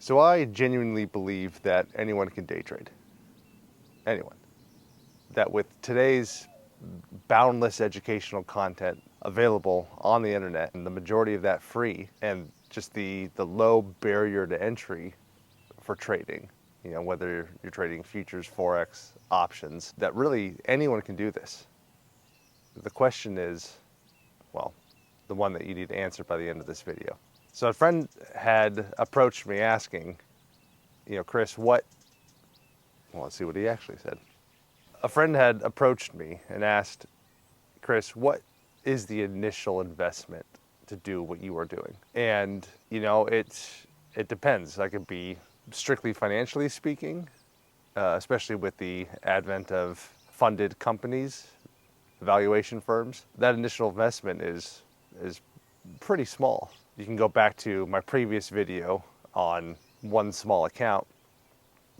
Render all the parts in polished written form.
So I genuinely believe that anyone can day trade. Anyone. That with today's boundless educational content available on the internet, and the majority of that free, and just the low barrier to entry for trading, whether you're trading futures, forex, options, that really anyone can do this. The question is, well, the one that you need to answer by the end of this video. So a friend had approached me asking, Chris, well, let's see what he actually said. A friend had approached me and asked, Chris, what is the initial investment to do what you are doing? And, it depends. That could be strictly financially speaking, especially with the advent of funded companies, valuation firms. That initial investment is pretty small. You can go back to my previous video on one small account,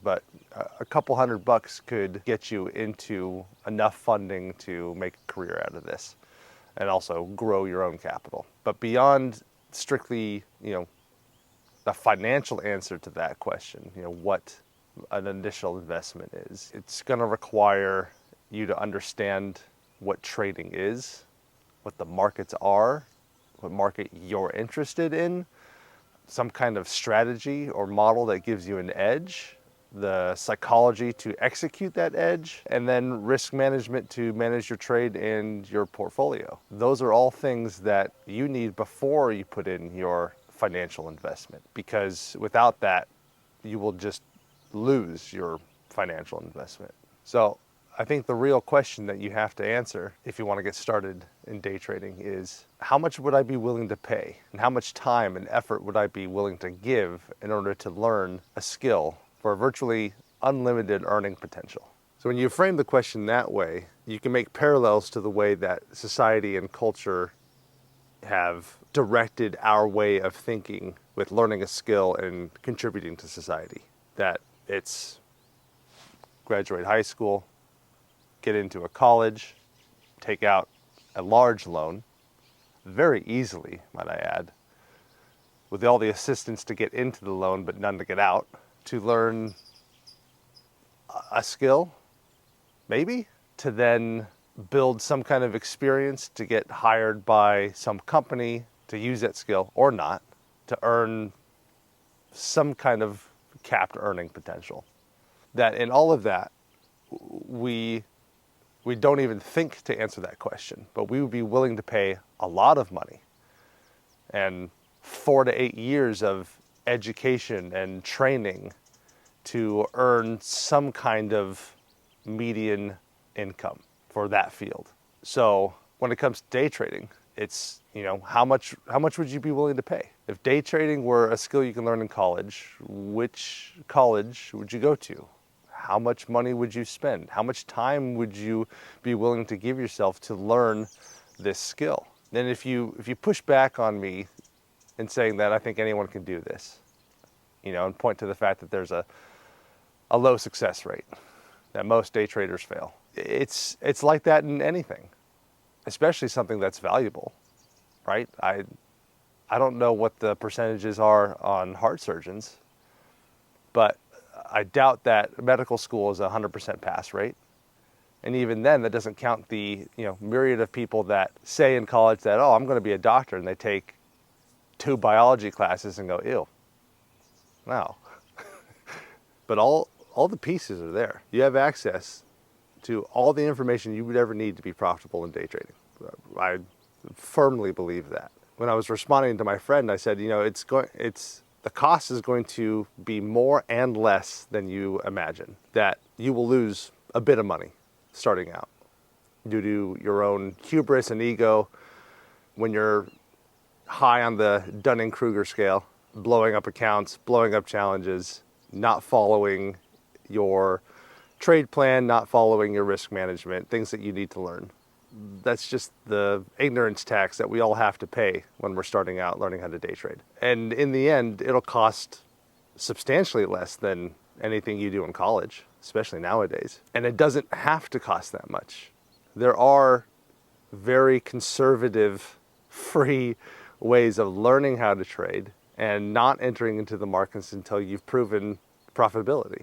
but a couple $100 could get you into enough funding to make a career out of this and also grow your own capital. But beyond strictly, the financial answer to that question, what an initial investment is, it's going to require you to understand what trading is, what the markets are, what market you're interested in, some kind of strategy or model that gives you an edge, the psychology to execute that edge, and then risk management to manage your trade and your portfolio. Those are all things that you need before you put in your financial investment, because without that, you will just lose your financial investment. So I think the real question that you have to answer if you want to get started in day trading is, how much would I be willing to pay? And how much time and effort would I be willing to give in order to learn a skill for virtually unlimited earning potential? So when you frame the question that way, you can make parallels to the way that society and culture have directed our way of thinking with learning a skill and contributing to society. That it's graduate high school, get into a college, take out a large loan, very easily, might I add, with all the assistance to get into the loan but none to get out, to learn a skill, maybe, to then build some kind of experience to get hired by some company to use that skill or not, to earn some kind of capped earning potential. That in all of that, we don't even think to answer that question, but we would be willing to pay a lot of money and 4 to 8 years of education and training to earn some kind of median income for that field. So when it comes to day trading, it's, how much would you be willing to pay? If day trading were a skill you can learn in college, which college would you go to? How much money would you spend? How much time would you be willing to give yourself to learn this skill? Then if you push back on me in saying that I think anyone can do this, and point to the fact that there's a low success rate, that most day traders fail. It's like that in anything, especially something that's valuable, right? I don't know what the percentages are on heart surgeons, but I doubt that medical school is a 100% pass rate. And even then, that doesn't count the myriad of people that say in college that, oh, I'm going to be a doctor, and they take 2 biology classes and go, ew. No. But all the pieces are there. You have access to all the information you would ever need to be profitable in day trading. I firmly believe that. When I was responding to my friend, I said, the cost is going to be more and less than you imagine. That you will lose a bit of money starting out due to your own hubris and ego when you're high on the Dunning-Kruger scale, blowing up accounts, blowing up challenges, not following your trade plan, not following your risk management, things that you need to learn. That's just the ignorance tax that we all have to pay when we're starting out learning how to day trade. And in the end, it'll cost substantially less than anything you do in college, especially nowadays. And it doesn't have to cost that much. There are very conservative, free ways of learning how to trade and not entering into the markets until you've proven profitability.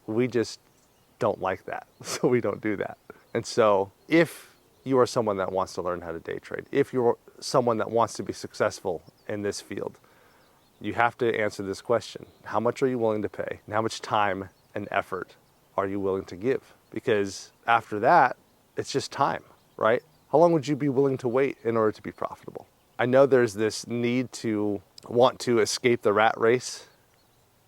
We just don't like that, so we don't do that. And so if you are someone that wants to learn how to day trade, if you're someone that wants to be successful in this field, you have to answer this question. How much are you willing to pay? And how much time and effort are you willing to give? Because after that, it's just time, right? How long would you be willing to wait in order to be profitable? I know there's this need to want to escape the rat race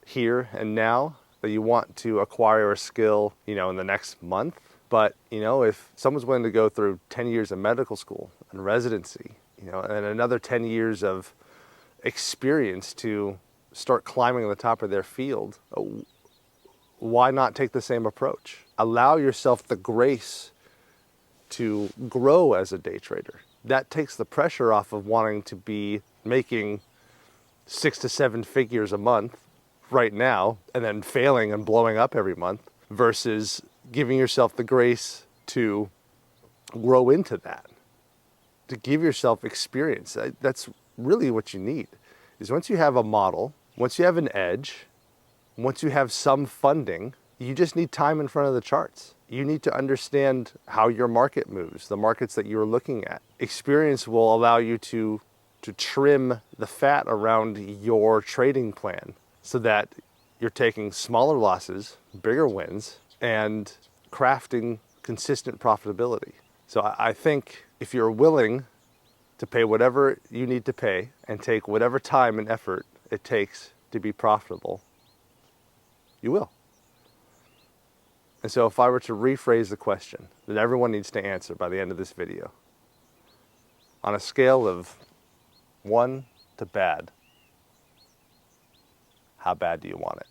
here and now, that you want to acquire a skill, in the next month. But, if someone's willing to go through 10 years of medical school and residency, and another 10 years of experience to start climbing the top of their field, why not take the same approach? Allow yourself the grace to grow as a day trader. That takes the pressure off of wanting to be making 6 to 7 figures a month right now and then failing and blowing up every month, versus giving yourself the grace to grow into that, to give yourself experience. That's really what you need, is once you have a model, once you have an edge, once you have some funding, you just need time in front of the charts. You need to understand how your market moves, the markets that you're looking at. Experience will allow you to trim the fat around your trading plan so that you're taking smaller losses, bigger wins, and crafting consistent profitability. So I think if you're willing to pay whatever you need to pay and take whatever time and effort it takes to be profitable, you will. And so if I were to rephrase the question that everyone needs to answer by the end of this video, on a scale of 1 to bad, how bad do you want it?